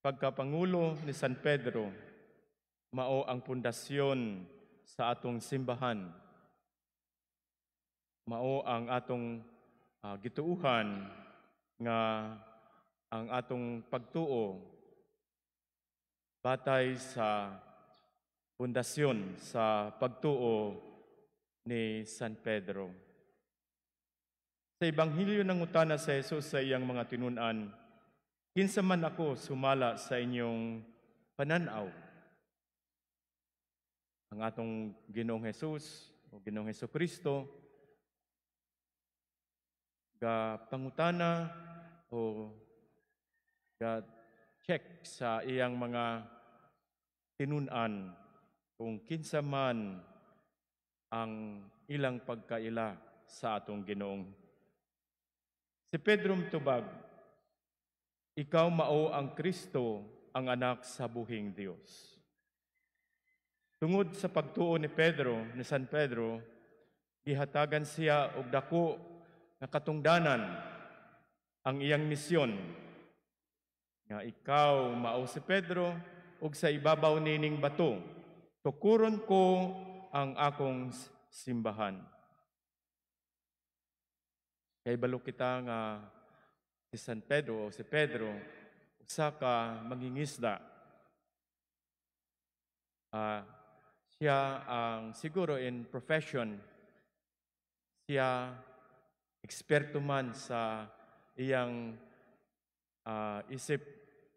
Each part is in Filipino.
Pagkapangulo ni San Pedro, mao ang pundasyon sa atong simbahan. Mao ang atong gituuhan nga ang atong pagtuo batay sa pundasyon sa pagtuo ni San Pedro. Sa Ebanghelyo ng utana sa Jesus sa iyang mga tinun-an, kinsa man ako sumala sa inyong pananaw. Ang atong Ginoong Jesus o Ginoong Hesukristo ga pangutana o ga check sa iyang mga tinun-an kung kinsa man ang ilang pagkaila sa atong Ginoong. Si Pedro tubag, ikaw mao ang Kristo, ang anak sa buhing Dios. Tungod sa pagtuo ni San Pedro, gihatagan siya og dako nga katungdanan ang iyang misyon. Nga ikaw mao si Pedro ug sa ibabaw nining bato, tukuron ko ang akong simbahan. Kay balo kita nga si San Pedro o si Pedro, usa ka mangingisda. Siya ang siguro in profession, siya eksperto man sa iyang isip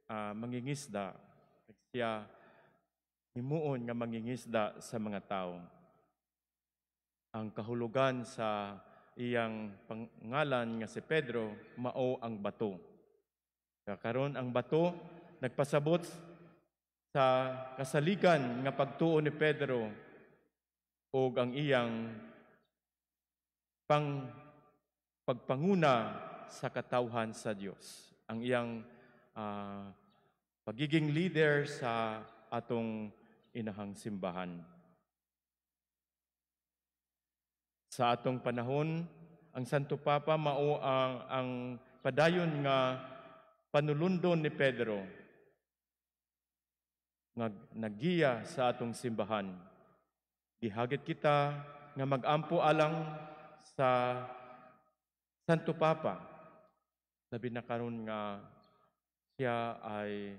mangingisda. Siya himuon nga mangingisda sa mga tao. Ang kahulugan sa iyang pangalan nga si Pedro, mao ang bato. Karon ang bato nagpasabot sa kasaligan nga pagtuo ni Pedro ug ang iyang pagpanguna sa katawhan sa Dios. Ang iyang pagiging leader sa atong inahang simbahan. Sa atong panahon, ang Santo Papa mao ang padayon nga panulundon ni Pedro nga nagiya sa atong simbahan. Gihagit kita nga magampo alang sa Santo Papa. Labi na karon nga siya ay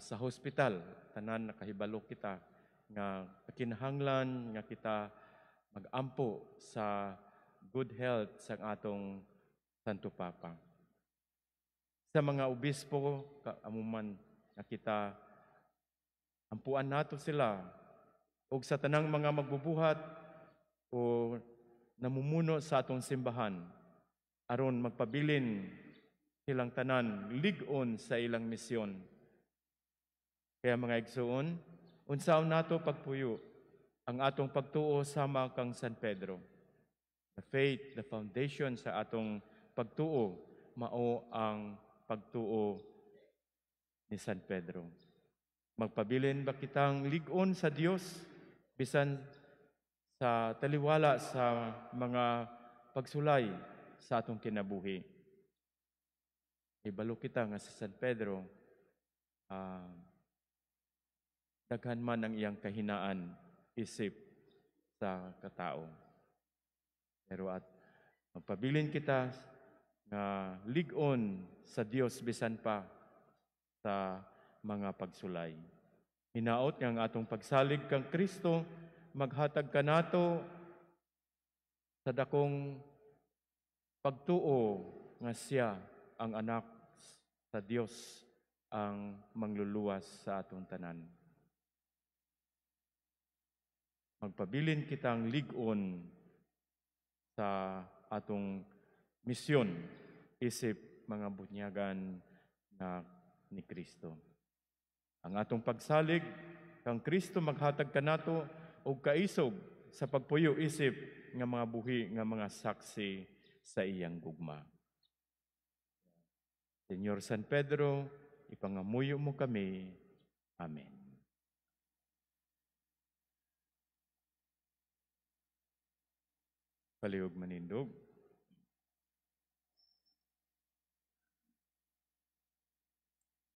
sa hospital, tanan nakahibalo kita nga kinahanglan nga kita magampo sa good health sa atong Santo Papa. Sa mga obispo, amuman na kita ampuan nato sila ug sa tanang mga magbubuhat o namumuno sa atong simbahan aron magpabilin silang tanan lig-on sa ilang misyon. Kaya mga igsoon, unsaon nato pagpuyo ang atong pagtuo sama kang San Pedro. The faith, the foundation sa atong pagtuo, mao ang pagtuo ni San Pedro. Magpabilin ba kitang lig-on sa Dios bisan sa taliwala sa mga pagsulay sa atong kinabuhi? Ibalo kita nga si San Pedro, daghan man ang iyang kahinaan isip sa katao. Pero at magpabilin kita nga lig-on sa Dios bisan pa sa mga pagsulay. Hinaot nga ang atong pagsalig kang Kristo, maghatag ka nato sa dakong pagtuo nga siya ang anak sa Dios, ang mangluluwas sa atong tanan. Magpabilin kitang lig-on sa atong misyon, isip mga bunyagan na ni Kristo. Ang atong pagsalig kang Kristo maghatag kanato og kaisog sa pagpuyo isip nga mga buhi nga mga saksi sa iyang gugma. Señor San Pedro, ipangamuyo mo kami. Amen. Palihog manindog.